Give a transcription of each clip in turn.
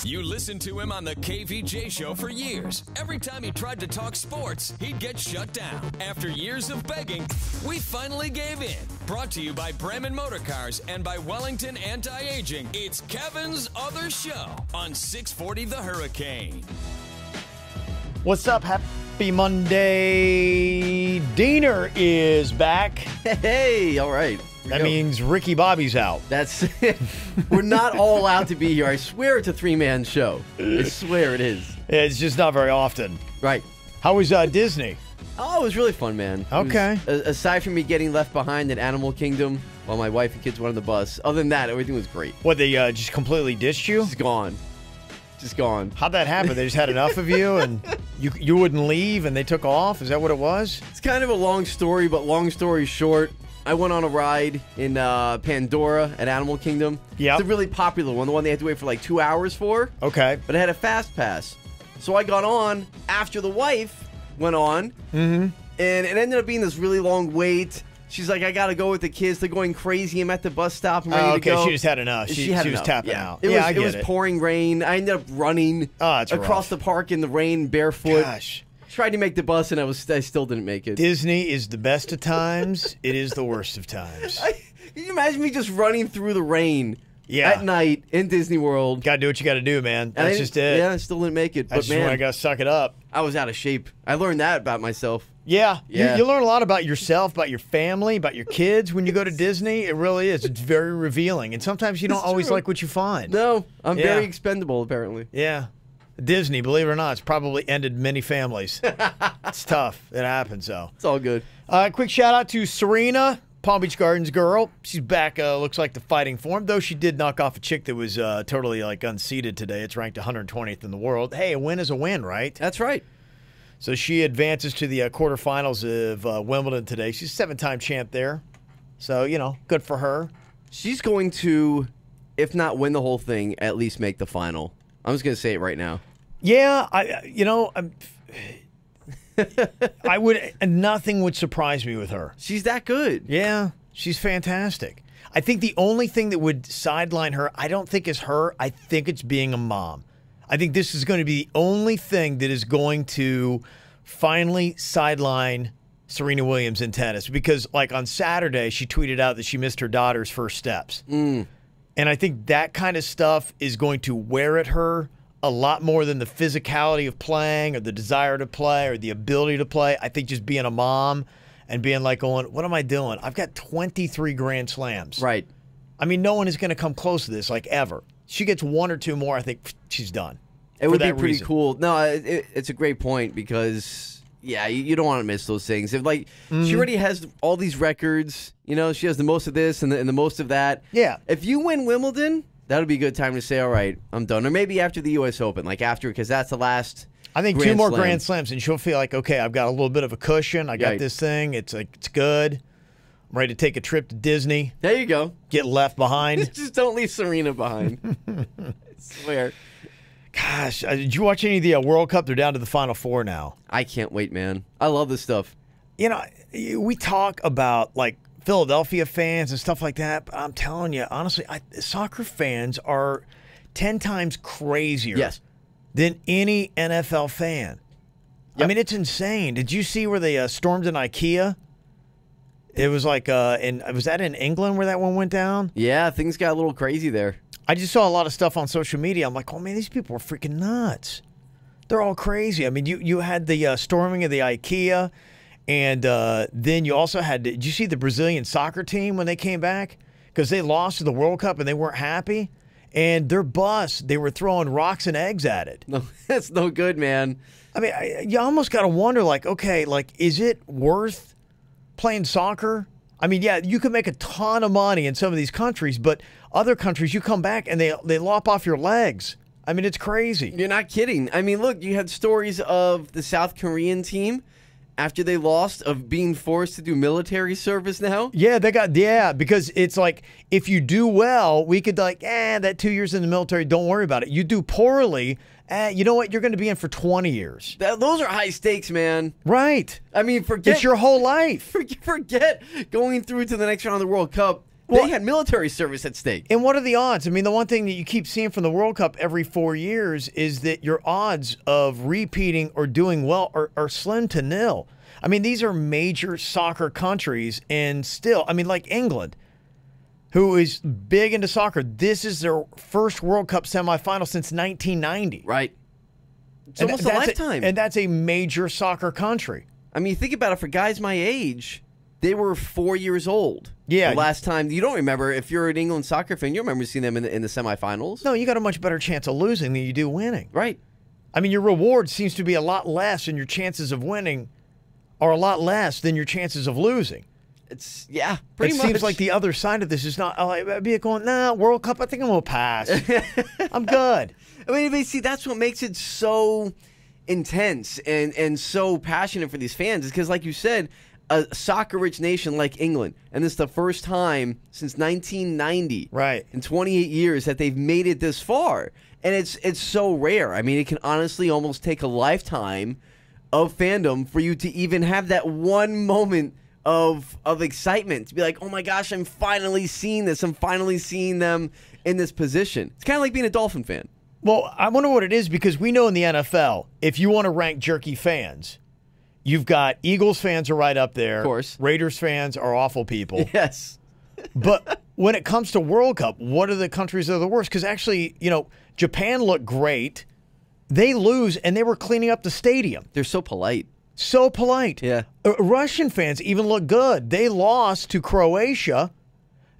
You listened to him on the KVJ show for years. Every time he tried to talk sports, he'd get shut down. After years of begging, we finally gave in. Brought to you by Bremen Motor Cars and by Wellington Anti-Aging. It's Kevin's Other Show on 640 The Hurricane. What's up? Happy Monday. Diener is back. Hey, all right. That means Ricky Bobby's out. That's we're not all allowed to be here. I swear it's a three-man show. I swear it is. It's just not very often. Right. How was Disney? Oh, it was really fun, man. Okay. Aside from me getting left behind at Animal Kingdom while my wife and kids were on the bus, other than that, everything was great. What, they just completely ditched you? Just gone. Just gone. How'd that happen? They just had enough of you and you wouldn't leave and they took off? Is that what it was? It's kind of a long story, but long story short, I went on a ride in Pandora at Animal Kingdom. Yeah. It's a really popular one, the one they had to wait for like 2 hours for. Okay. But it had a fast pass. So I got on after the wife went on. Mm-hmm. And it ended up being this really long wait. She's like, I got to go with the kids. They're going crazy. I'm at the bus stop. I'm ready to go. She just had enough. She had was enough. tapping yeah. out. It was pouring rain. I ended up running that's across rough. the park in the rain barefoot. Gosh. Tried to make the bus, and I still didn't make it. Disney is the best of times. It is the worst of times. Can you imagine me just running through the rain Yeah. at night in Disney World? Got to do what you got to do, man. And That's just it. Yeah, I still didn't make it. That's But just when I man, got to suck it up. I was out of shape. I learned that about myself. Yeah. Yeah. You learn a lot about yourself, about your family, about your kids when you go to Disney. It really is. It's very revealing. And sometimes you don't It's always true. like what you find. No, I'm Yeah. very expendable, apparently. Yeah. Disney, believe it or not, it's probably ended many families. It's tough. It happens, though. It's all good. Quick shout out to Serena, Palm Beach Gardens girl. She's back, looks like the fighting form, though she did knock off a chick that was totally unseated today. It's ranked 120th in the world. Hey, a win is a win, right? That's right. So she advances to the quarterfinals of Wimbledon today. She's a 7-time champ there. So, good for her. She's going to, if not win the whole thing, at least make the final. I'm just going to say it right now. Yeah, nothing would surprise me with her. She's that good. Yeah, she's fantastic. I think the only thing that would sideline her, I don't think is her. I think it's being a mom. I think this is going to be the only thing that is going to finally sideline Serena Williams in tennis. Because, on Saturday, she tweeted out that she missed her daughter's first steps. And I think that kind of stuff is going to wear at her a lot more than the physicality of playing or the desire to play or the ability to play. I think just being a mom and being going, what am I doing? I've got 23 Grand Slams. Right. I mean, no one is going to come close to this, ever. She gets one or two more, I think she's done. It would be that pretty reason. cool. No, it's a great point because, yeah, you don't want to miss those things. If she already has all these records, she has the most of this and the most of that. Yeah. If you win Wimbledon, that would be a good time to say, all right, I'm done. Or maybe after the U.S. Open, because that's the last. I think Grand two more Slam. Grand Slams, and she'll feel okay, I've got a little bit of a cushion. I got Right. this thing. It's it's good. I'm ready to take a trip to Disney, There you go. get left behind. Just don't leave Serena behind. I swear. Gosh, did you watch any of the World Cup? They're down to the Final Four now. I can't wait, man. I love this stuff. We talk about Philadelphia fans and stuff like that, but I'm telling you, honestly, soccer fans are 10 times crazier Yes. than any NFL fan. I Yep. mean, it's insane. Did you see where they stormed an IKEA? It was was that in England where that one went down? Yeah, things got a little crazy there. I just saw a lot of stuff on social media. I'm like, oh man, these people are freaking nuts. They're all crazy. I mean, you had the storming of the IKEA, and then you also had. Did you see the Brazilian soccer team when they came back? Because they lost to the World Cup and they weren't happy. And their bus, they were throwing rocks and eggs at it. No, that's no good, man. I mean, you almost got to wonder, is it worth playing soccer? I mean, yeah, you can make a ton of money in some of these countries, but other countries, you come back and they lop off your legs. I mean, it's crazy. You're not kidding. I mean, look, you had stories of the South Korean team after they lost of being forced to do military service now. Yeah, because it's if you do well, we could that 2 years in the military, don't worry about it. You do poorly, you know what? You're going to be in for 20 years. Those are high stakes, man. Right. I mean, forget It's your whole life. forget going through to the next round of the World Cup. Well, they had military service at stake. And what are the odds? I mean, the one thing that you keep seeing from the World Cup every 4 years is that your odds of repeating or doing well are slim to nil. I mean, these are major soccer countries, and still, I mean, like England, who is big into soccer. This is their first World Cup semifinal since 1990. Right. It's almost a lifetime. And that's a major soccer country. I mean, think about it. For guys my age, they were 4 years old. Yeah. The last time, you don't remember, if you're an England soccer fan, you remember seeing them in the semifinals. No, you got a much better chance of losing than you do winning. Right. I mean, your reward seems to be a lot less, and your chances of winning are a lot less than your chances of losing. It's, yeah, pretty much. It seems like the other side of this is not, I'd be going, nah, World Cup, I think I'm going to pass. I'm good. I mean, see, that's what makes it so intense and so passionate for these fans is because, like you said, a soccer-rich nation like England, and this is the first time since 1990, right, in 28 years that they've made it this far, and it's so rare. I mean, it can honestly almost take a lifetime of fandom for you to even have that one moment of excitement to be like, oh my gosh, I'm finally seeing this. I'm finally seeing them in this position. It's kind of like being a Dolphin fan. Well, I wonder what it is because we know in the NFL, if you want to rank jerky fans, you've got Eagles fans are right up there. Of course. Raiders fans are awful people. Yes. But when it comes to World Cup, what are the countries that are the worst? Because actually, you know, Japan looked great. They lose, and they were cleaning up the stadium. They're so polite. So polite. Yeah. Russian fans even look good. They lost to Croatia,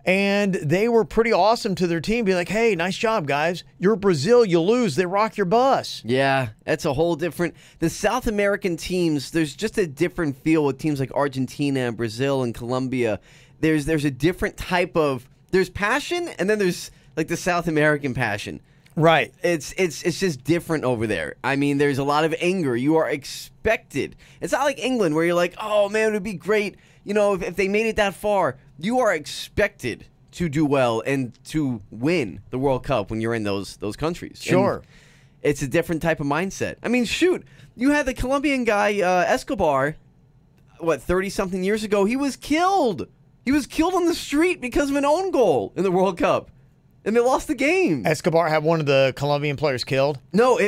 and they were pretty awesome to their team. Be like, hey, nice job, guys. You're Brazil. You lose. They rock your bus. Yeah, that's a whole different... The South American teams, there's just a different feel with teams like Argentina and Brazil and Colombia. There's a different type of... There's passion, and then there's like the South American passion. Right. It's just different over there. I mean, there's a lot of anger. You are expected. It's not like England where you're like, oh, man, it would be great, you know, if they made it that far. You are expected to do well and to win the World Cup when you're in those countries. Sure. And it's a different type of mindset. I mean, shoot, you had the Colombian guy, Escobar, 30-something years ago. He was killed. He was killed on the street because of an own goal in the World Cup. And they lost the game. Escobar had one of the Colombian players killed? No,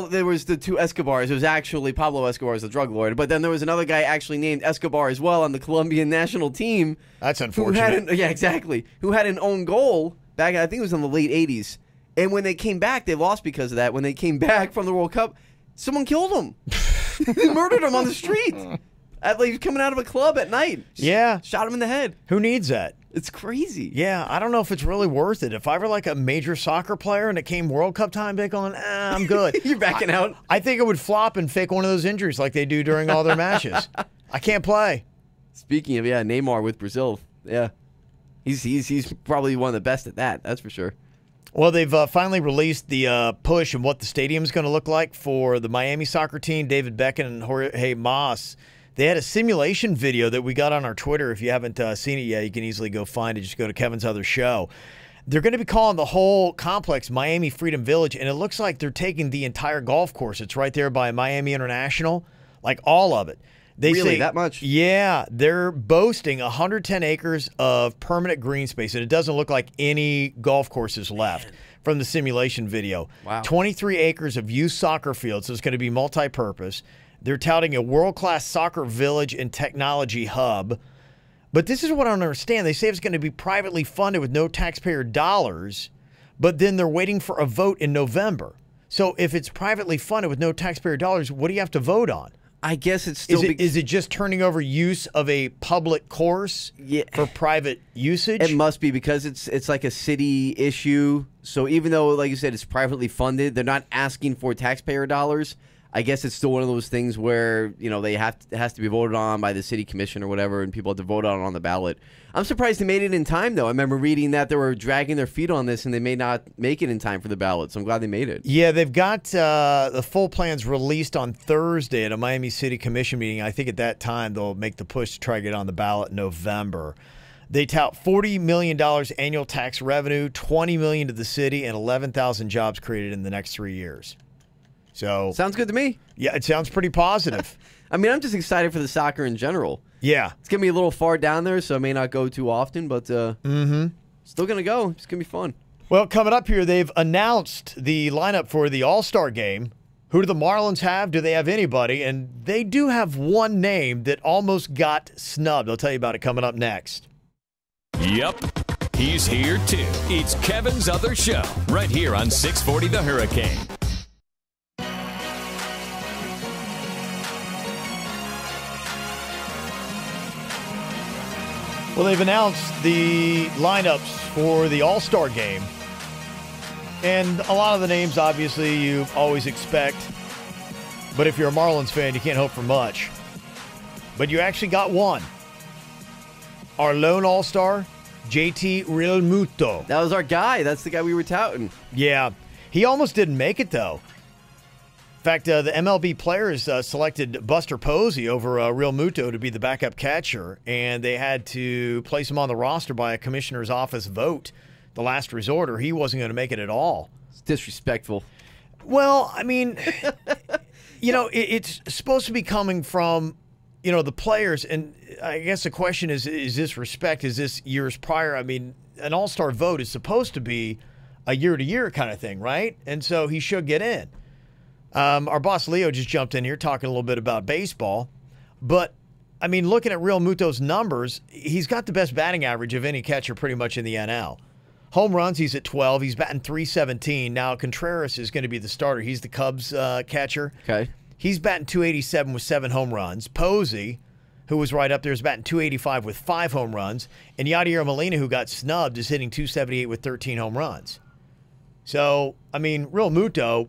there was the two Escobars. It was actually Pablo Escobar is the drug lord, but then there was another guy actually named Escobar as well on the Colombian national team. That's unfortunate. Yeah, exactly. Who had an own goal back, I think it was in the late 80s. And when they came back, they lost because of that. When they came back from the World Cup, someone killed him. They murdered him on the street. He was coming out of a club at night. Yeah. Shot him in the head. Who needs that? It's crazy. Yeah, I don't know if it's really worth it. If I were like a major soccer player and it came World Cup time, they're going, I'm good. You're backing out? I think it would flop and fake one of those injuries like they do during all their matches. I can't play. Speaking of, Neymar with Brazil. Yeah. He's probably one of the best at that. That's for sure. Well, they've finally released the push and what the stadium's going to look like for the Miami soccer team, David Beckham and Jorge Mas. They had a simulation video that we got on our Twitter. If you haven't seen it yet, you can easily go find it. Just go to Kevin's other show. They're going to be calling the whole complex Miami Freedom Village, and it looks like they're taking the entire golf course. It's right there by Miami International, like all of it. They really, say, that much? Yeah, they're boasting 110 acres of permanent green space, and it doesn't look like any golf courses left from the simulation video. Wow. 23 acres of youth soccer fields, so it's going to be multi-purpose. They're touting a world-class soccer village and technology hub. But this is what I don't understand. They say it's going to be privately funded with no taxpayer dollars, but then they're waiting for a vote in November. So if it's privately funded with no taxpayer dollars, what do you have to vote on? I guess it's still... Is it just turning over use of a public course for private usage? It must be because it's like a city issue. So even though, like you said, it's privately funded, they're not asking for taxpayer dollars. I guess it's still one of those things where, you know, it has to be voted on by the city commission or whatever, and people have to vote on the ballot. I'm surprised they made it in time, though. I remember reading that they were dragging their feet on this, and they may not make it in time for the ballot, so I'm glad they made it. Yeah, they've got the full plans released on Thursday at a Miami City Commission meeting. I think at that time they'll make the push to try to get on the ballot in November. They tout $40 million annual tax revenue, $20 million to the city, and 11,000 jobs created in the next 3 years. So Sounds good to me. Yeah, it sounds pretty positive. I mean, I'm just excited for the soccer in general. Yeah. It's going to be a little far down there, so I may not go too often, but still going to go. It's going to be fun. Well, coming up here, they've announced the lineup for the All-Star game. Who do the Marlins have? Do they have anybody? And they do have one name that almost got snubbed. I'll tell you about it coming up next. Yep, he's here too. It's Kevin's Other Show, right here on 640 The Hurricane. Well, they've announced the lineups for the All-Star game. And a lot of the names, obviously, you always expect. But if you're a Marlins fan, you can't hope for much. But you actually got one. Our lone All-Star, JT Realmuto. That was our guy. That's the guy we were touting. Yeah. He almost didn't make it, though. In fact, the MLB players selected Buster Posey over Realmuto to be the backup catcher, and they had to place him on the roster by a commissioner's office vote, the last resort, or he wasn't going to make it at all. It's disrespectful. Well, I mean, it's supposed to be coming from, the players, and I guess the question is this respect? Is this years prior? I mean, an all-star vote is supposed to be a year-to-year kind of thing, right? And so he should get in. Our boss Leo just jumped in here talking a little bit about baseball. But, I mean, looking at Realmuto's numbers, he's got the best batting average of any catcher pretty much in the NL. Home runs, he's at 12. He's batting .317. Now, Contreras is going to be the starter. He's the Cubs catcher. Okay. He's batting .287 with 7 home runs. Posey, who was right up there, is batting .285 with 5 home runs. And Yadier Molina, who got snubbed, is hitting .278 with 13 home runs. So, I mean, Realmuto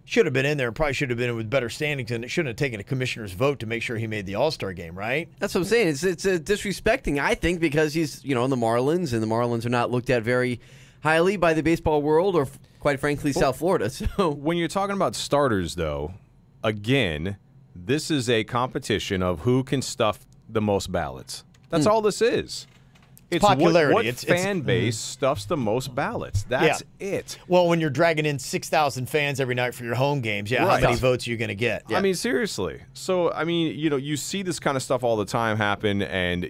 should have been in there and probably should have been in with better standings, and it shouldn't have taken a commissioner's vote to make sure he made the All-Star game, right? That's what I'm saying. It's disrespecting, I think, because he's, in the Marlins, and the Marlins are not looked at very highly by the baseball world or, quite frankly, South Florida. So when you're talking about starters, though, again, this is a competition of who can stuff the most ballots. That's all this is. It's popularity. What fan base stuffs the most ballots? That's it. Well, when you're dragging in 6,000 fans every night for your home games, how many votes are you going to get? I mean, seriously. So, I mean, you see this kind of stuff all the time happen, and,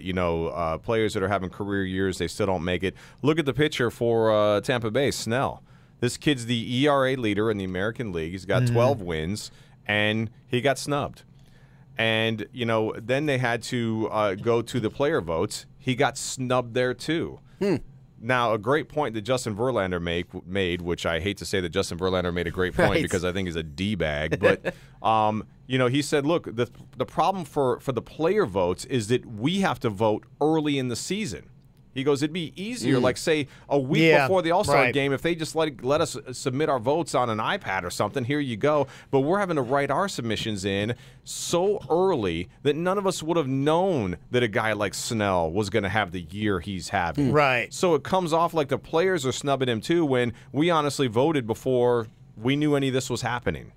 players that are having career years, they still don't make it. Look at the pitcher for Tampa Bay, Snell. This kid's the ERA leader in the American League. He's got 12 wins, and he got snubbed. And, then they had to go to the player votes. He got snubbed there, too. Now, a great point that Justin Verlander made, which I hate to say that Justin Verlander made a great point because I think he's a D-bag. But, he said, look, the problem for the player votes is that we have to vote early in the season. He goes, it'd be easier, like, say, a week before the All-Star game, if they just let us submit our votes on an iPad or something, here you go. But we're having to write our submissions in so early that none of us would have known that a guy like Snell was going to have the year he's having. Right. So it comes off like the players are snubbing him, too, when we honestly voted before we knew any of this was happening.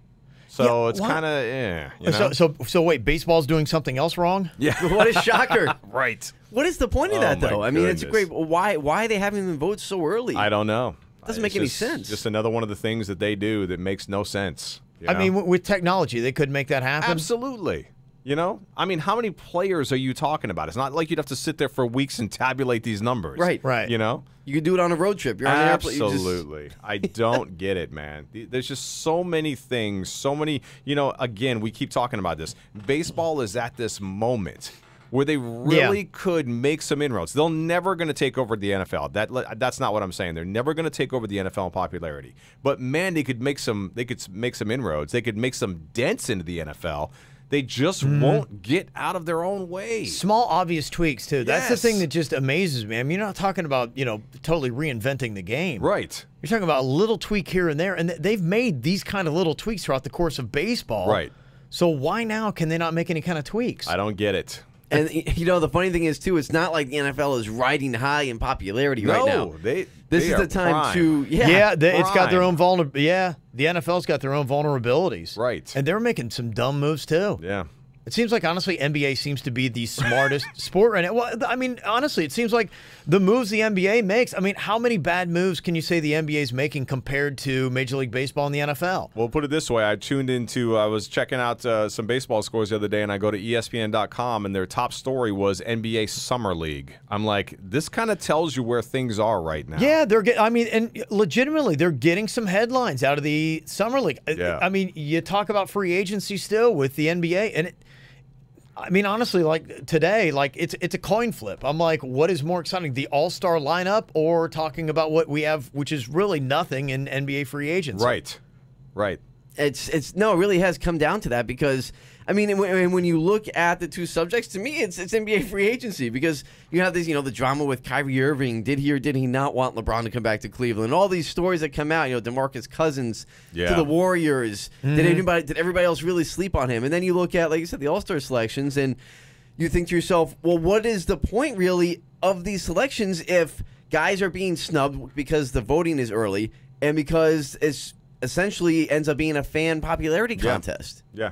So it's kind of, So wait, baseball's doing something else wrong? Yeah. what a shocker. Right. What is the point of that, though? I mean, goodness. it's great. Why are they having them vote so early? I don't know. Doesn't make any sense. Just another one of the things that they do that makes no sense. I mean, with technology, they could make that happen. Absolutely. I mean, how many players are you talking about? It's not like you'd have to sit there for weeks and tabulate these numbers. Right. You could do it on a road trip. You're on an airplane. Absolutely. I don't get it, man. There's just so many things, so many, again, we keep talking about this. Baseball is at this moment where they really could make some inroads. They're never going to take over the NFL. That's not what I'm saying. They're never going to take over the NFL in popularity. But man, they could make some inroads. They could make some dents into the NFL. They just won't get out of their own way. Small, obvious tweaks, too. That's the Yes. thing that just amazes me. I mean, you're not talking about, totally reinventing the game. Right. You're talking about a little tweak here and there, and they've made these kind of little tweaks throughout the course of baseball. Right. So why now can they not make any kind of tweaks? I don't get it. And, the funny thing is, too, it's not like the NFL is riding high in popularity right now. This is the time prime. to, it's got their prime. own vulnerability. Yeah, the NFL's got their own vulnerabilities. Right. And they're making some dumb moves, too. Yeah. It seems like, honestly, NBA seems to be the smartest sport right now. Well, I mean, honestly, it seems like the moves the NBA makes. I mean, how many bad moves can you say the NBA is making compared to Major League Baseball and the NFL? Well, put it this way. I was checking out some baseball scores the other day, and I go to ESPN.com, and their top story was NBA Summer League. I'm like, this kind of tells you where things are right now. Yeah, and legitimately, they're getting some headlines out of the Summer League. Yeah. I mean, you talk about free agency still with the NBA, and I mean, honestly, like today, like it's a coin flip. I'm like, what is more exciting, the All-Star lineup or talking about what we have, which is really nothing in NBA free agency? Right. It really has come down to that because, I mean, when you look at the two subjects, to me, it's NBA free agency because you have this, the drama with Kyrie Irving. Did he or did he not want LeBron to come back to Cleveland? All these stories that come out, DeMarcus Cousins to the Warriors. Mm-hmm. Did everybody else really sleep on him? And then you look at, like you said, the All-Star selections, and you think to yourself, well, what is the point really of these selections if guys are being snubbed because the voting is early and because it's essentially ends up being a fan popularity contest? Yeah.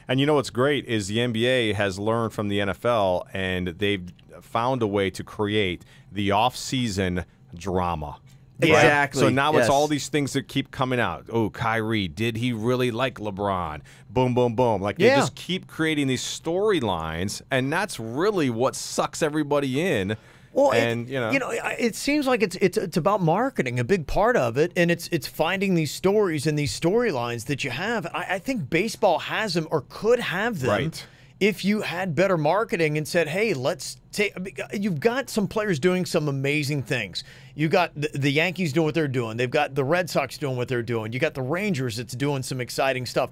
And you know what's great is the NBA has learned from the NFL, and they've found a way to create the off-season drama. Exactly. So now it's all these things that keep coming out. Oh, Kyrie, did he really like LeBron? Boom, boom, boom. Like, they just keep creating these storylines, and that's really what sucks everybody in. Well, and it seems like it's about marketing, a big part of it, and it's finding these stories and these storylines that you have. I think baseball has them or could have them if you had better marketing and said, "Hey, let's take." You've got some players doing some amazing things. You got the Yankees doing what they're doing. They've got the Red Sox doing what they're doing. You got the Rangers that's doing some exciting stuff.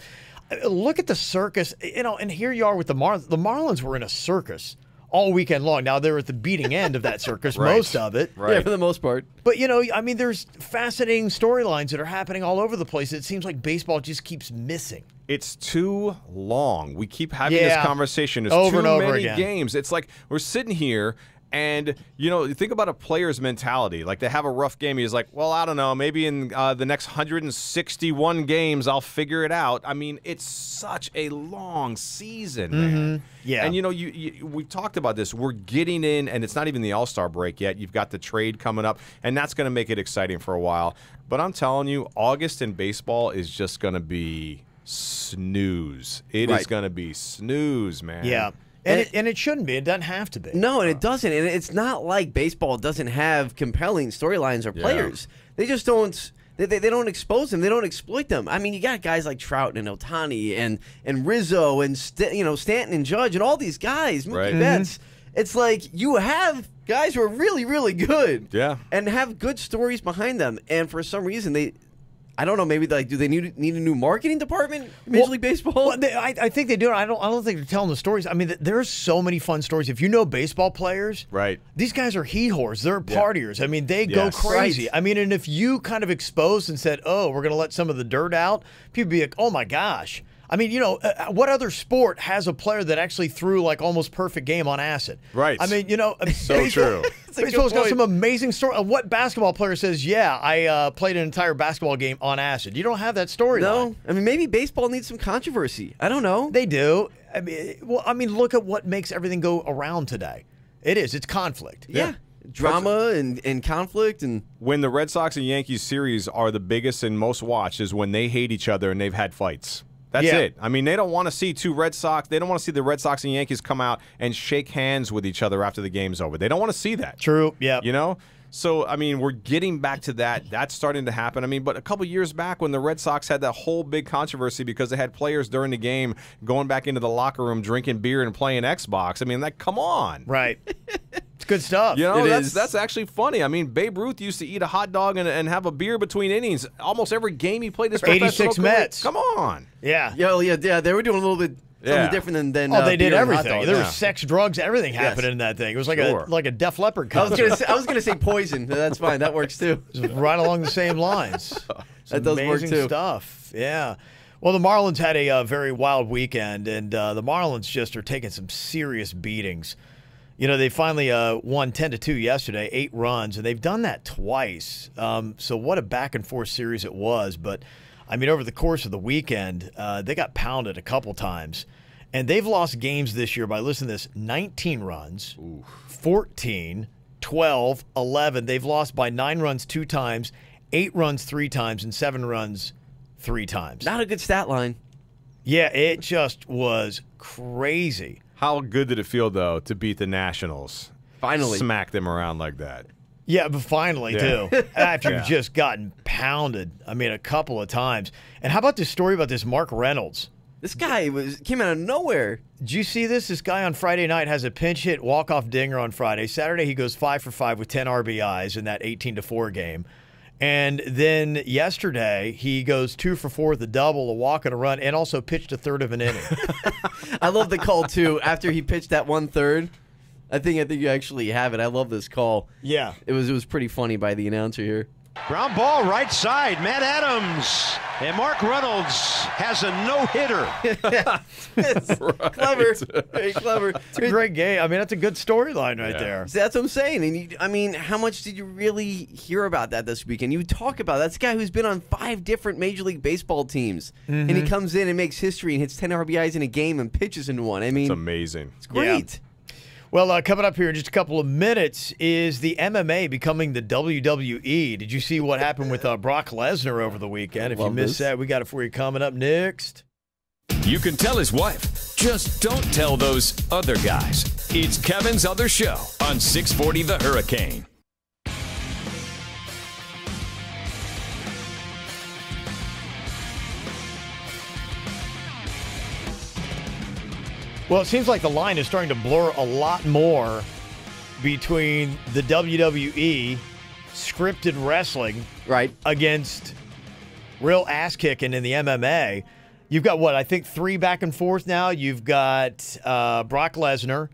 Look at the circus, and here you are with the Marlins. The Marlins were in a circus all weekend long. Now, they're at the beating end of that circus, most of it. Yeah, for the most part. But, I mean, there's fascinating storylines that are happening all over the place. It seems like baseball just keeps missing. It's too long. We keep having this conversation. It's over too and over many again. games. It's like we're sitting here and, you think about a player's mentality. Like, they have a rough game. He's like, well, I don't know. Maybe in the next 161 games, I'll figure it out. I mean, it's such a long season, man. Yeah. And, we've talked about this. We're getting in, and it's not even the All-Star break yet. You've got the trade coming up, and that's going to make it exciting for a while. But I'm telling you, August in baseball is just going to be snooze. It is going to be snooze, man. Yeah. And it shouldn't be. It doesn't have to be. No, and it doesn't. And it's not like baseball doesn't have compelling storylines or players. They just don't. They don't expose them. They don't exploit them. I mean, you got guys like Trout and Ohtani and Rizzo and Stanton and Judge and all these guys. Mookie Betts. It's like you have guys who are really, really good. Yeah. And have good stories behind them. And for some reason I don't know. Maybe do they need a new marketing department in Major League Baseball? Well, I think they do. I don't think they're telling the stories. I mean, there's so many fun stories. If you know baseball players, these guys are hee-haws. They're partiers. I mean, they go crazy. Right. I mean, and if you kind of exposed and said, "Oh, we're going to let some of the dirt out," people be like, "Oh my gosh." I mean, what other sport has a player that actually threw like almost perfect game on acid? Right. I mean, so true. Baseball's got some amazing story. What basketball player says, "Yeah, I played an entire basketball game on acid"? You don't have that story. No. I mean, maybe baseball needs some controversy. I don't know. They do. I mean, look at what makes everything go around today. It's conflict. Yeah. Drama and conflict. And when the Red Sox and Yankees series are the biggest and most watched is when they hate each other and they've had fights. That's it. I mean, they don't want to see They don't want to see the Red Sox and Yankees come out and shake hands with each other after the game's over. They don't want to see that. True. Yeah. So, I mean, we're getting back to that. That's starting to happen. I mean, but a couple years back when the Red Sox had that whole big controversy because they had players during the game going back into the locker room, drinking beer and playing Xbox. I mean, come on. Right. It's good stuff. That's actually funny. I mean, Babe Ruth used to eat a hot dog and have a beer between innings. Almost every game he played his professional 86 career. Mets. Come on. Yeah. Yeah. They were doing a little bit something different than. They did beer and hot everything. dogs. There was sex, drugs, everything happening in that thing. It was like a Def Leppard I concert. was gonna say poison. That's fine. That works too. Just right along the same lines. That does work amazing too. Stuff. Yeah. Well, the Marlins had a very wild weekend, and the Marlins just are taking some serious beatings. They finally won 10-2 yesterday, 8 runs, and they've done that twice. So what a back-and-forth series it was. But, I mean, over the course of the weekend, they got pounded a couple times. And they've lost games this year by, listen to this, 19 runs, 14, 12, 11. They've lost by 9 runs 2 times, 8 runs 3 times, and 7 runs 3 times. Not a good stat line. Yeah, it just was crazy. How good did it feel, though, to beat the Nationals? Finally. Smack them around like that. Yeah, but finally, Yeah. too. After you've just gotten pounded, I mean, a couple of times. And how about this story about this Mark Reynolds? This guy came out of nowhere. Did you see this? This guy on Friday night has a pinch hit walk-off dinger on Friday. Saturday, he goes 5 for 5 with 10 RBIs in that 18-4 game. And then yesterday, he goes 2 for 4 with a double, a walk and a run, and also pitched a third of an inning. I love the call, too. After he pitched that 1/3, I think you actually have it. I love this call. Yeah. It was pretty funny by the announcer here. Ground ball right side, Matt Adams. And Mark Reynolds has a no-hitter. Clever. Very clever. It's a great game. I mean, that's a good storyline right there. That's what I'm saying. And how much did you really hear about that this weekend? You talk about that's a guy who's been on 5 different Major League Baseball teams, and he comes in and makes history and hits 10 RBIs in a game and pitches in one. I mean, It's amazing. it's great. Well, coming up here in just a couple of minutes is the MMA becoming the WWE. Did you see what happened with Brock Lesnar over the weekend? If you Love missed this. that, we got it for you coming up next. You can tell his wife. Just don't tell those other guys. It's Kevin's Other Show on 640 The Hurricane. Well, it seems like the line is starting to blur a lot more between the WWE scripted wrestling Right. against real ass kicking in the MMA. You've got what? I think 3 back and forth now. You've got Brock Lesnar,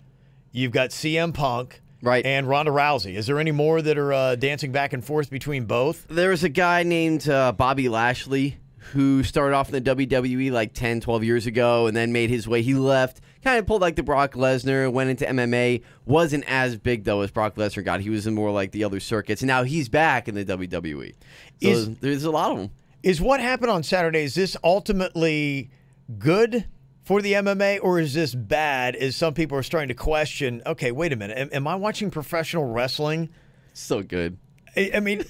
you've got CM Punk, Right. and Ronda Rousey. Is there any more that are dancing back and forth between both? There's a guy named Bobby Lashley who started off in the WWE like 10, 12 years ago and then made his way. He left, kind of pulled like the Brock Lesnar, went into MMA. Wasn't as big, though, as Brock Lesnar got. He was in more like the other circuits. And now he's back in the WWE. So there's a lot of them. Is what happened on Saturday, is this ultimately good for the MMA, or is this bad as some people are starting to question, okay, wait a minute, am I watching professional wrestling? So good. I mean,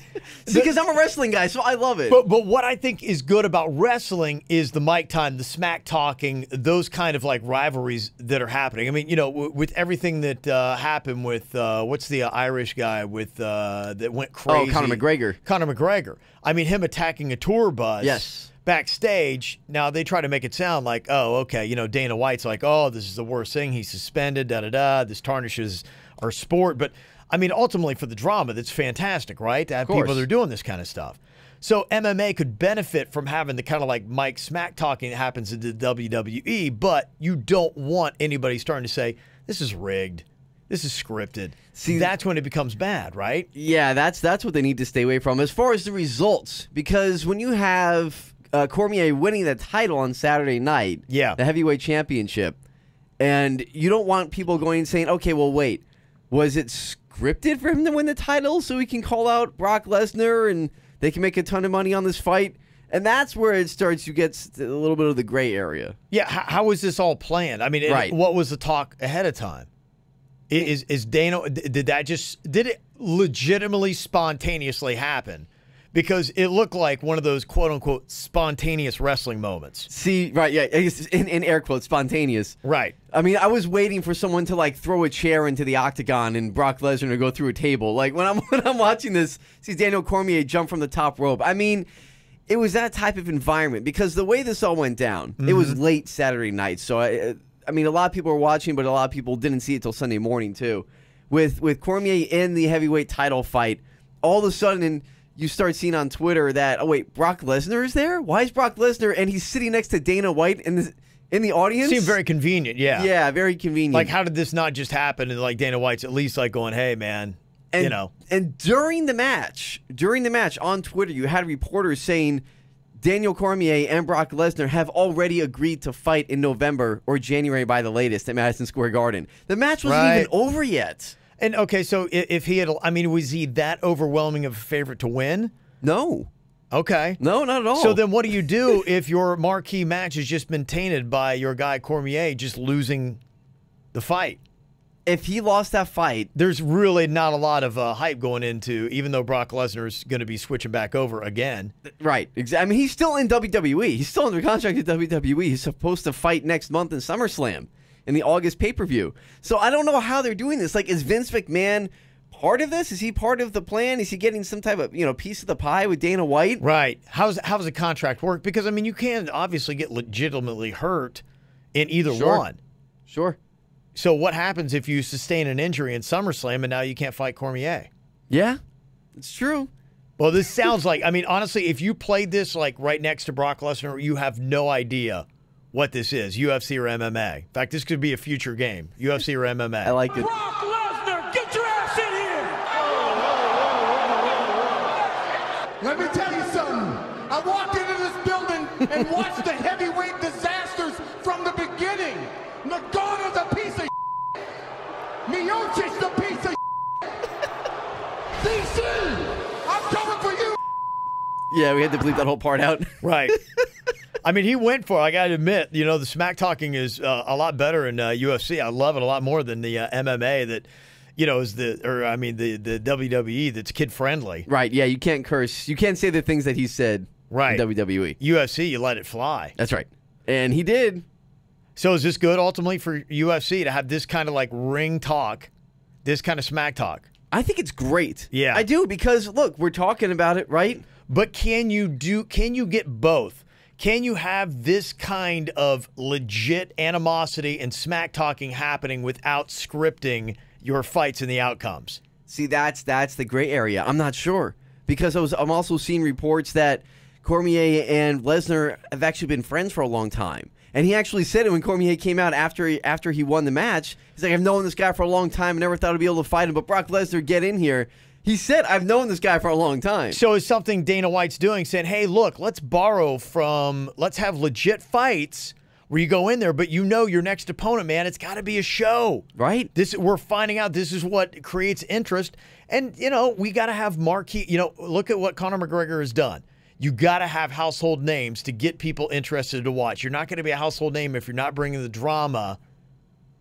Because I'm a wrestling guy, so I love it. but what I think is good about wrestling is the mic time, the smack talking, those kind of like rivalries that are happening. I mean, you know, with everything that happened with what's the Irish guy with that went crazy? Conor McGregor. Conor McGregor. I mean, him attacking a tour bus. Yes. Backstage, now they try to make it sound like, oh, okay, you know, Dana White's like, oh, this is the worst thing. He's suspended, da-da-da. This tarnishes our sport. But, I mean, ultimately for the drama, that's fantastic, right? To have people that are doing this kind of stuff. So MMA could benefit from having the kind of like Mike smack talking that happens in the WWE, but you don't want anybody starting to say, this is rigged. This is scripted. See, that's when it becomes bad, right? Yeah, that's what they need to stay away from. As far as the results, because when you have Cormier winning the title on Saturday night, Yeah. the heavyweight championship, and you don't want people going and saying, okay, well, wait, was it scripted for him to win the title so he can call out Brock Lesnar and they can make a ton of money on this fight? And that's where it starts to get a little bit of the gray area. Yeah, how was this all planned? I mean, Right. what was the talk ahead of time? Is Dana, did it legitimately spontaneously happen? Because it looked like one of those quote-unquote spontaneous wrestling moments. See, right, yeah, in air quotes, spontaneous. Right. I mean, I was waiting for someone to like throw a chair into the octagon and Brock Lesnar to go through a table. Like when I'm watching this, see Daniel Cormier jump from the top rope. I mean, it was that type of environment because the way this all went down, it was late Saturday night. So I mean, a lot of people were watching, but a lot of people didn't see it till Sunday morning too. With Cormier in the heavyweight title fight, all of a sudden you start seeing on Twitter that, oh wait, Brock Lesnar is there? Why is Brock Lesnar and he's sitting next to Dana White in the audience? Seemed very convenient, yeah. Yeah, very convenient. Like, how did this not just happen? And like Dana White's at least like going, hey, man, and, you know. And during the match on Twitter, you had reporters saying Daniel Cormier and Brock Lesnar have already agreed to fight in November or January by the latest at Madison Square Garden. The match wasn't even over yet. And okay, so if he had, I mean, was he that overwhelming of a favorite to win? No. Okay. No, not at all. So then what do you do if your marquee match has just been tainted by your guy Cormier just losing the fight? if he lost that fight, There's really not a lot of hype going into, even though Brock Lesnar's going to be switching back over again. right? I mean, he's still in WWE. He's still under contract at WWE. He's supposed to fight next month in SummerSlam in the August pay-per-view. So I don't know how they're doing this. Like, is Vince McMahon part of this? Is he part of the plan? Is he getting some type of piece of the pie with Dana White? Right. How's the contract work? Because, I mean, you can obviously get legitimately hurt in either Sure. one. Sure. So what happens if you sustain an injury in SummerSlam and now you can't fight Cormier? Yeah, it's true. Well, this sounds like, I mean, honestly, if you played this like right next to Brock Lesnar, you have no idea what this is, UFC or MMA. In fact, this could be a future game, UFC or MMA. I like it. Brock Lesnar, get your ass in here! Let me tell you something. I walked into this building and watched the heavyweight disasters from the beginning. Nagano's a piece of Miocic's a piece of DC, I'm coming for you. Yeah, we had to bleep that whole part out. Right. I mean, he went for it. I got to admit, the smack talking is a lot better in UFC. I love it a lot more than the MMA that, is the WWE that's kid friendly. Right, yeah, you can't curse. You can't say the things that he said Right. in WWE. UFC, you let it fly. That's right. And he did. So is this good ultimately for UFC to have this kind of like ring talk, this kind of smack talk? I think it's great. Yeah. I do, because, look, we're talking about it, right? But can you get both? Can you have this kind of legit animosity and smack talking happening without scripting your fights and the outcomes? See, that's the gray area. I'm not sure, because I'm also seeing reports that Cormier and Lesnar have actually been friends for a long time. And he actually said it when Cormier came out after he won the match. He's like, I've known this guy for a long time. I never thought I'd be able to fight him. But Brock Lesnar, get in here. He said, I've known this guy for a long time. So is something Dana White's doing, saying, hey, look, let's have legit fights where you go in there, but your next opponent, man, it's got to be a show. Right. We're finding out this is what creates interest. And, we got to have marquee, look at what Conor McGregor has done. You got to have household names to get people interested to watch. You're not going to be a household name if you're not bringing the drama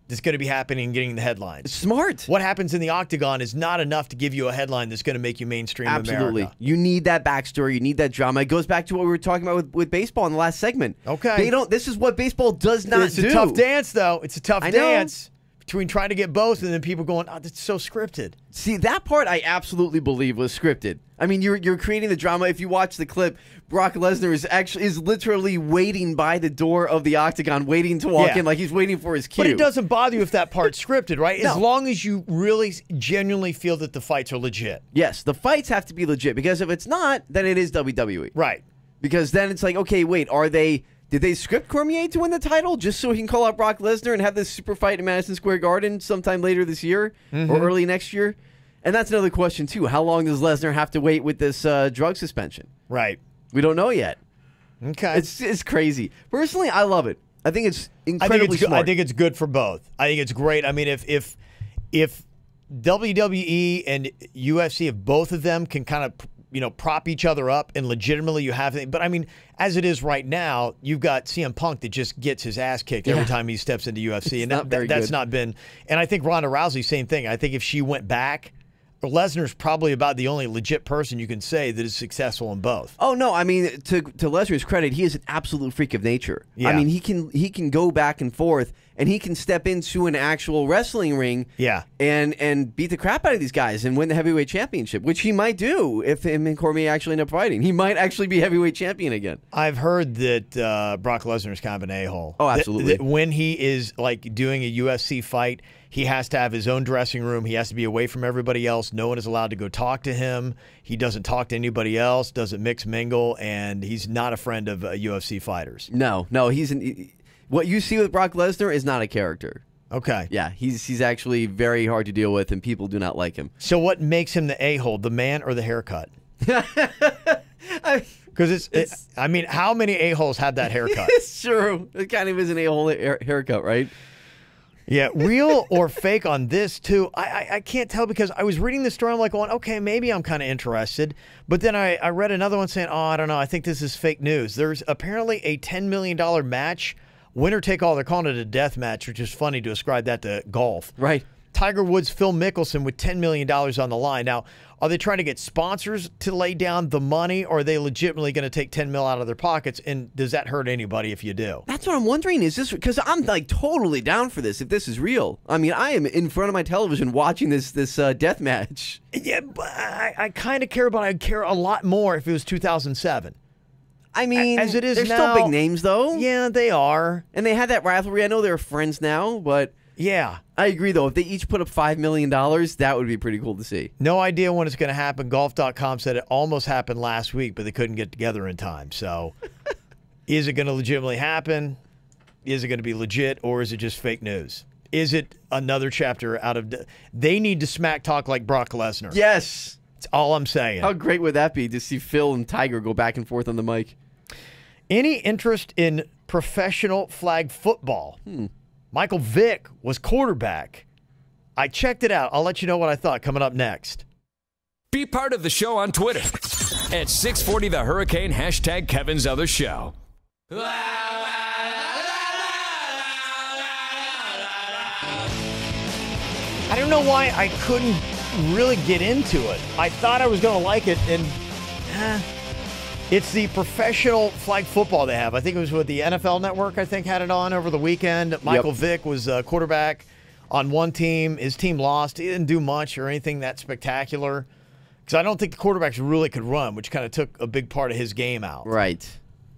that's going to be happening and getting the headlines. Smart. What happens in the octagon is not enough to give you a headline that's going to make you mainstream Absolutely. America. You need that backstory. You need that drama. It goes back to what we were talking about with baseball in the last segment. Okay. This is what baseball does not It's do. a tough dance, though. It's a tough I know. dance between trying to get both and then people going, oh, that's so scripted. See, that part I absolutely believe was scripted. I mean, you're creating the drama. If you watch the clip, Brock Lesnar is literally waiting by the door of the octagon, waiting to walk Yeah. in, like he's waiting for his cue. But it doesn't bother you if that part's scripted, right? As No. long as you really genuinely feel that the fights are legit. Yes, the fights have to be legit, because if it's not, then it is WWE. Right. Because then it's like, okay, wait, did they script Cormier to win the title just so he can call out Brock Lesnar and have this super fight in Madison Square Garden sometime later this year or early next year? And that's another question, too. How long does Lesnar have to wait with this drug suspension? Right. We don't know yet. Okay. It's crazy. Personally, I love it. I think it's incredibly smart. I think it's good for both. I think it's great. I mean, if WWE and UFC, if both of them can kind of prop each other up and legitimately you have it. But I mean, as it is right now, you've got CM Punk that just gets his ass kicked every time he steps into UFC, and that's not been. And I think Ronda Rousey, same thing. I think if she went back, Lesnar's probably about the only legit person you can say that is successful in both. Oh no, I mean, to Lesnar's credit, he is an absolute freak of nature. Yeah. I mean, he can go back and forth, and he can step into an actual wrestling ring, Yeah. and beat the crap out of these guys and win the heavyweight championship, which he might do if him and Cormier actually end up fighting. He might actually be heavyweight champion again. I've heard that Brock Lesnar is kind of an a-hole. Oh, absolutely. That when he is like doing a UFC fight, he has to have his own dressing room. He has to be away from everybody else. No one is allowed to go talk to him. He doesn't talk to anybody else, doesn't mix mingle, and he's not a friend of UFC fighters. No, what you see with Brock Lesnar is not a character. Okay. Yeah, he's actually very hard to deal with, and people do not like him. So what makes him the a-hole, the man or the haircut? Because I mean, how many a-holes have that haircut? It's true. It kind of is an a-hole haircut, right? Yeah, real or fake on this, too. I can't tell because I was reading the story. I'm like going, okay, maybe I'm kind of interested. But then I read another one saying, I don't know. I think this is fake news. There's apparently a $10 million match, winner take all. They're calling it a death match, which is funny to ascribe that to golf. Right. Tiger Woods, Phil Mickelson with $10 million on the line. Now, are they trying to get sponsors to lay down the money, or are they legitimately going to take $10 million out of their pockets? And does that hurt anybody if you do? That's what I'm wondering. Is this because I'm like totally down for this if this is real? I mean, I am in front of my television watching this death match. Yeah, but I kind of care, but I'd care a lot more if it was 2007. I mean, as it is they're now, still big names, though. Yeah, they are. And they had that rivalry. I know they're friends now, but yeah. I agree, though. If they each put up $5 million, that would be pretty cool to see. No idea when it's going to happen. Golf.com said it almost happened last week, but they couldn't get together in time. So is it going to legitimately happen? Is it going to be legit, or is it just fake news? Is it another chapter out of... They need to smack talk like Brock Lesnar. Yes. That's all I'm saying. How great would that be to see Phil and Tiger go back and forth on the mic? Any interest in professional flag football? Michael Vick was quarterback. I checked it out. I'll let you know what I thought coming up next. Be part of the show on Twitter at 640 The Hurricane, hashtag Kevin's Other Show. I don't know why I couldn't really get into it. I thought I was going to like it, and it's the professional flag football they have. I think it was with the NFL Network, I think, had it on over the weekend. Michael Vick was quarterback on one team. His team lost. He didn't do much or anything that spectacular because I don't think the quarterbacks really could run, which kind of took a big part of his game out. Right.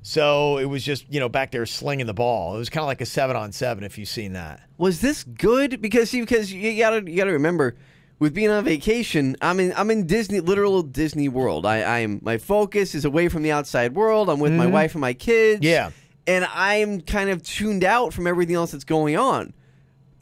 So it was just, back there slinging the ball. It was kind of like a 7-on-7 if you've seen that. Was this good? Because you gotta remember, with being on vacation, I'm in Disney, literal Disney World. My focus is away from the outside world. I'm with my wife and my kids. Yeah. And I'm kind of tuned out from everything else that's going on.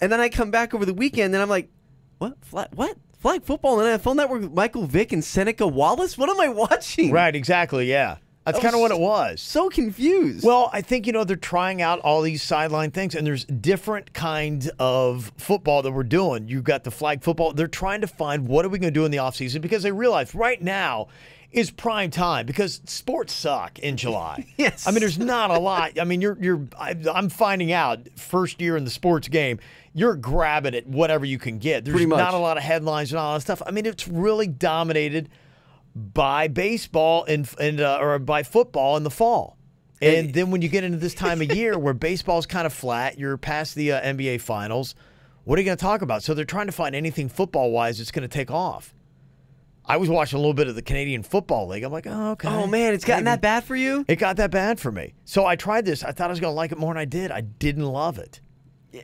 And then I come back over the weekend and I'm like, what? Flag football on NFL Network with Michael Vick and Seneca Wallace? What am I watching? Right, exactly, yeah. That's kind of what it was. So confused. Well, I think, they're trying out all these sideline things, and there's different kinds of football that we're doing. You've got the flag football. They're trying to find what are we going to do in the offseason because they realize right now is prime time because sports suck in July. Yes. I mean, there's not a lot. I mean, I'm finding out first year in the sports game, you're grabbing at whatever you can get. There's not a lot of headlines and all that stuff. I mean, it's really dominated by baseball or by football in the fall. And then when you get into this time of year where baseball's kind of flat, you're past the NBA Finals, what are you going to talk about? So they're trying to find anything football-wise that's going to take off. I was watching a little bit of the Canadian Football League. I'm like, oh, okay. Oh, man, it's gotten that bad for you? It got that bad for me. So I tried this. I thought I was going to like it more than I did. I didn't love it.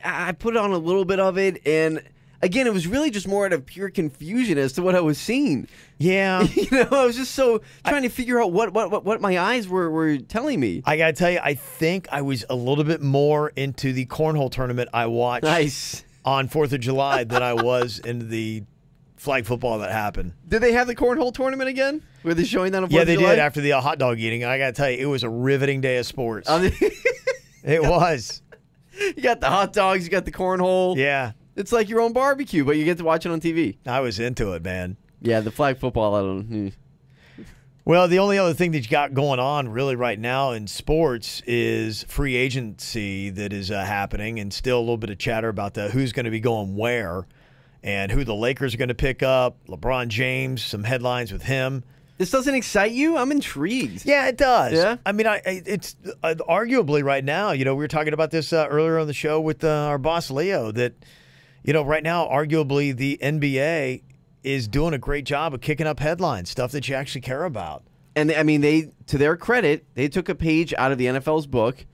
I put on a little bit of it, and again, it was really just more out of pure confusion as to what I was seeing. Yeah. I was just so trying to figure out what my eyes were telling me. I got to tell you, I think I was a little bit more into the cornhole tournament I watched on 4th of July than I was into the flag football that happened. Did they have the cornhole tournament again? Were they showing that on 4th Yeah, of they July? did after the hot dog eating. I got to tell you, it was a riveting day of sports. It was. You got the hot dogs, you got the cornhole. Yeah. It's like your own barbecue, but you get to watch it on TV. I was into it, man. Yeah, the flag football, I don't. Well, the only other thing that you got going on really right now in sports is free agency that is happening, and still a little bit of chatter about who's going to be going where and who the Lakers are going to pick up. LeBron James, some headlines with him. This doesn't excite you? I'm intrigued. Yeah, it does. Yeah? I mean, it's arguably right now, we were talking about this earlier on the show with our boss, Leo, that, right now, arguably the NBA is doing a great job of kicking up headlines, stuff that you actually care about. And, I mean, they, to their credit, they took a page out of the NFL's book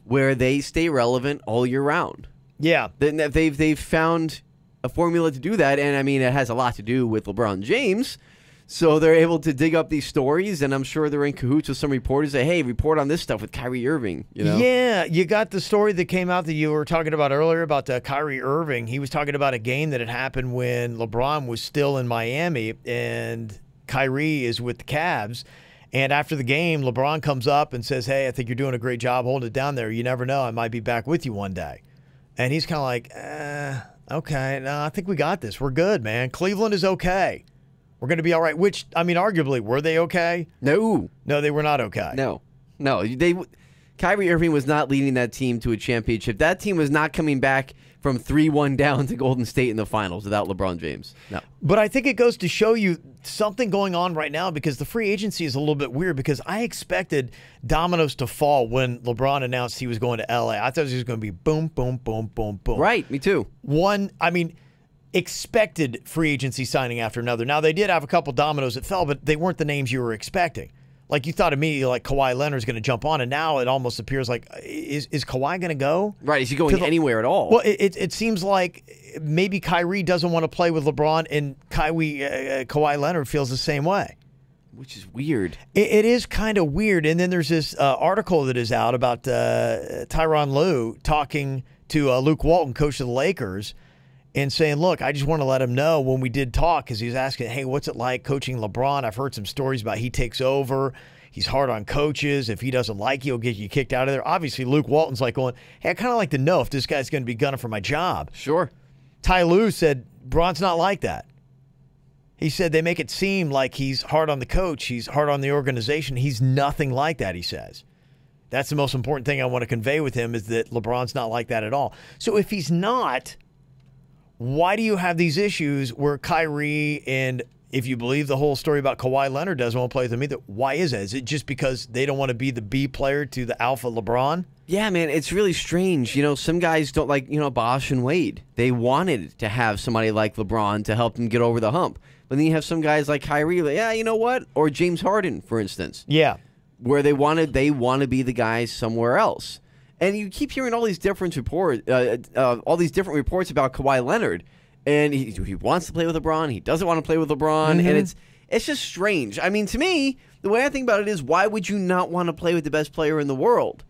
where they stay relevant all year round. Yeah. They've found a formula to do that, and, I mean, it has a lot to do with LeBron James. So they're able to dig up these stories, and I'm sure they're in cahoots with some reporters that, hey, report on this stuff with Kyrie Irving. Yeah, you got the story that came out that you were talking about earlier about Kyrie Irving. He was talking about a game that had happened when LeBron was still in Miami, and Kyrie is with the Cavs. And after the game, LeBron comes up and says, hey, I think you're doing a great job holding it down there. You never know. I might be back with you one day. And he's kind of like, okay, no, I think we got this. We're good, man. Cleveland is okay. We're going to be all right. Which, I mean, arguably, were they okay? No. No, they were not okay. No. Kyrie Irving was not leading that team to a championship. That team was not coming back from 3-1 down to Golden State in the finals without LeBron James. No. But I think it goes to show you something going on right now because the free agency is a little bit weird because I expected dominoes to fall when LeBron announced he was going to L.A. I thought it was going to be boom, boom, boom, boom, boom. Right, me too. Expected free agency signing after another. Now, they did have a couple dominoes that fell, but they weren't the names you were expecting. Like, you thought immediately, like, Kawhi Leonard's going to jump on, and now it almost appears like, is Kawhi going to go? Right, is he going anywhere at all? Well, it seems like maybe Kyrie doesn't want to play with LeBron, and Kawhi Leonard feels the same way. Which is weird. It is kind of weird. And then there's this article that is out about Tyronn Lue talking to Luke Walton, coach of the Lakers, and saying, look, I just want to let him know when we did talk, because he was asking, hey, what's it like coaching LeBron? I've heard some stories about he takes over. He's hard on coaches. If he doesn't like you, he'll get you kicked out of there. Obviously, Luke Walton's like going, hey, I kind of like to know if this guy's going to be gunning for my job. Sure. Ty Lue said, Bron's not like that. He said they make it seem like he's hard on the coach. He's hard on the organization. He's nothing like that, he says. That's the most important thing I want to convey with him is that LeBron's not like that at all. So if he's not, why do you have these issues where Kyrie and, if you believe the whole story about Kawhi Leonard doesn't want to play with him either, why is it? Is it just because they don't want to be the B player to the alpha LeBron? Yeah, man, it's really strange. You know, some guys don't like, Bosh and Wade. They wanted to have somebody like LeBron to help them get over the hump. But then you have some guys like Kyrie, like, yeah, you know what? Or James Harden, for instance. Yeah. Where they want to be the guys somewhere else. And you keep hearing all these different reports about Kawhi Leonard, and he wants to play with LeBron. He doesn't want to play with LeBron, and it's just strange. I mean, to me, the way I think about it is, why would you not want to play with the best player in the world?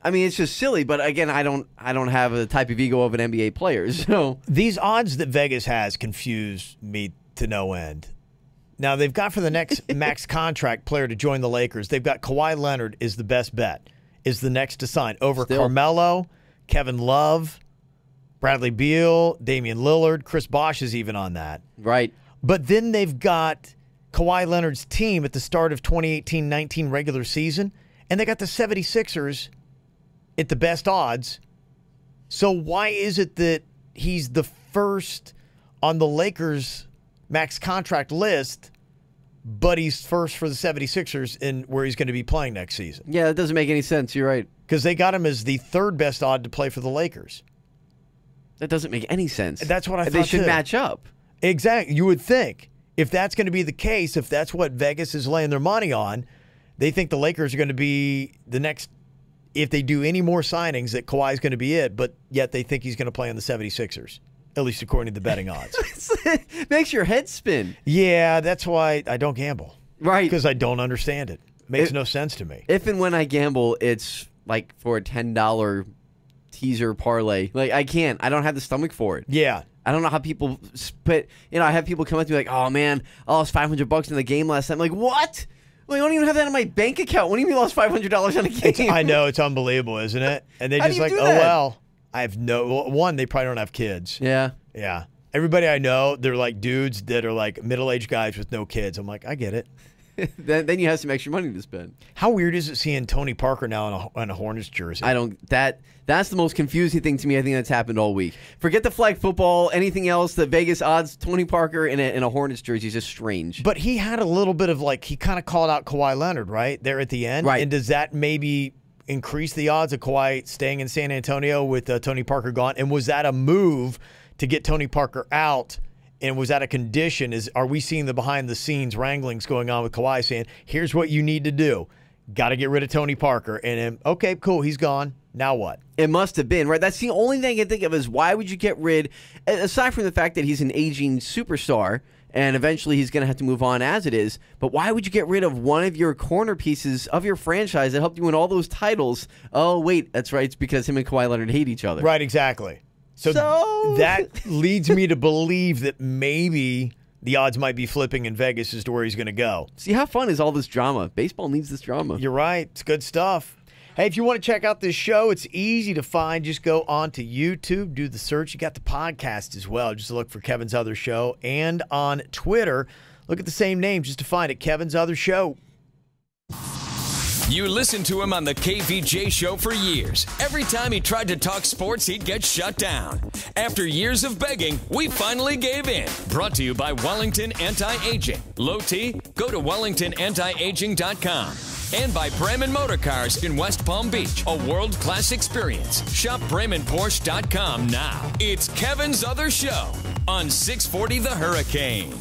I mean, it's just silly. But again, I don't have the type of ego of an NBA player. So these odds that Vegas has confuse me to no end. Now they've got for the next max contract player to join the Lakers, they've got Kawhi Leonard is the best bet. Is the next to sign over Carmelo, Kevin Love, Bradley Beal, Damian Lillard, Chris Bosh is even on that. Right. But then they've got Kawhi Leonard's team at the start of 2018-19 regular season, and they got the 76ers at the best odds. So why is it that he's the first on the Lakers max contract list, but he's first for the 76ers in where he's going to be playing next season? Yeah, that doesn't make any sense. You're right. Because they got him as the third best odd to play for the Lakers. That doesn't make any sense. That's what I thought They should too. match up. Exactly. You would think. If that's going to be the case, if that's what Vegas is laying their money on, they think the Lakers are going to be the next, if they do any more signings, that Kawhi's going to be it, but yet they think he's going to play on the 76ers. At least according to the betting odds. Makes your head spin. Yeah, that's why I don't gamble. Right. Because I don't understand it. Makes no sense to me. If and when I gamble, it's like for a $10 teaser parlay. Like, I can't. I don't have the stomach for it. Yeah. I don't know how people spit. I have people come up to me like, oh, man, I lost $500 in the game last time. I'm like, what? Well, I don't even have that in my bank account. What do you mean you lost $500 on a game? I know. It's unbelievable, isn't it? And they How just do you like, do oh, that? well. I have one, they probably don't have kids. Yeah. Yeah. Everybody I know, they're like dudes that are like middle-aged guys with no kids. I'm like, I get it. then you have some extra money to spend. How weird is it seeing Tony Parker now in a Hornets jersey? That's the most confusing thing to me, I think, that's happened all week. Forget the flag football, anything else, the Vegas odds, Tony Parker in a Hornets jersey is just strange. But he had a little bit of he kind of called out Kawhi Leonard, right? There at the end. Right. And does that maybe increase the odds of Kawhi staying in San Antonio with Tony Parker gone? And was that a move to get Tony Parker out? And was that a condition? Are we seeing the behind-the-scenes wranglings going on with Kawhi saying, here's what you need to do. Got to get rid of Tony Parker. And then, okay, cool, he's gone. Now what? It must have been, right? That's the only thing I can think of is why would you get rid, aside from the fact that he's an aging superstar, and eventually he's going to have to move on as it is, but why would you get rid of one of your corner pieces of your franchise that helped you win all those titles? Oh, wait, that's right. It's because him and Kawhi Leonard hate each other. Right, exactly. So that leads me to believe that maybe the odds might be flipping in Vegas as to where he's going to go. See, how fun is all this drama? Baseball needs this drama. You're right. It's good stuff. Hey, if you want to check out this show, it's easy to find. Just go on to YouTube, do the search. You got the podcast as well. Just look for Kevin's Other Show. And on Twitter, look at the same name just to find it, Kevin's Other Show. You listened to him on the KVJ show for years. Every time he tried to talk sports, he'd get shut down. After years of begging, we finally gave in. Brought to you by Wellington Anti-Aging. Low T? Go to wellingtonantiaging.com. And by Bremen Motor Cars in West Palm Beach. A world-class experience. Shop BremenPorsche.com now. It's Kevin's Other Show on 640 The Hurricane.